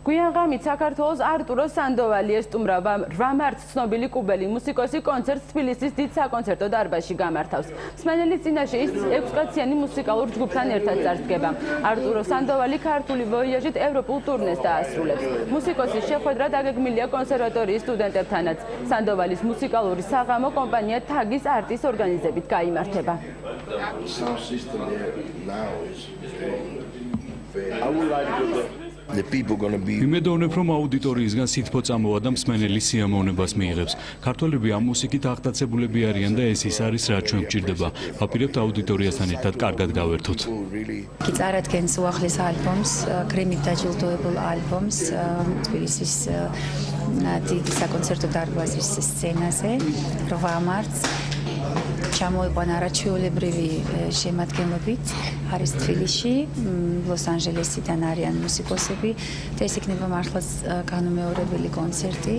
გვიან ღამით საქართველოს არტურო სანდოვალი ესტუმრობა 8 მარტს ცნობილი კუბელი მუსიკოსი კონცერტს თბილისის დიდ საკონცერტო დარბაზში გამართავს. მსმენელის წინაშე ის 6-კაციანი მუსიკალურ ჯგუფთან ერთად წარსდგება. არტურო სანდოვალი ქართული ვოიაჟით ევროპულ ტურნეს დაასრულებს. მუსიკოსის შეხვედრა დაგეგმილია კონსერვატორიის სტუდენტებთანაც. სანდოვალის მუსიკალური საღამო კომპანია თაგის არტის ორგანიზებით გაიმართება. იმედოვნებ, რომ აუდიტორიისგან სითბო წამოვა და მსმენელი სიამოვნებას მიიღებს. ქართველები ამ მუსიკით აღტაცებულები არიან და ეს ის არის, რაც ჩვენ გვჭირდება. ვაპირებთ აუდიტორიასთან ერთად კარგად გავერთოთ. კი წარადგენს უახლეს ალბომს, გრემით დაჯილდოებულ ალბომს თბილისის დიდი საკონცერტო დარბაზის სცენაზე 8 მარტს. ჩამოიყვანა არაჩვეულებრივი შემადგენლობით, არის თბილისში, ლოს-ანჯელესიდან არიან მუსიკოსები და ეს იქნება მართლაც განუმეორებელი კონცერტი.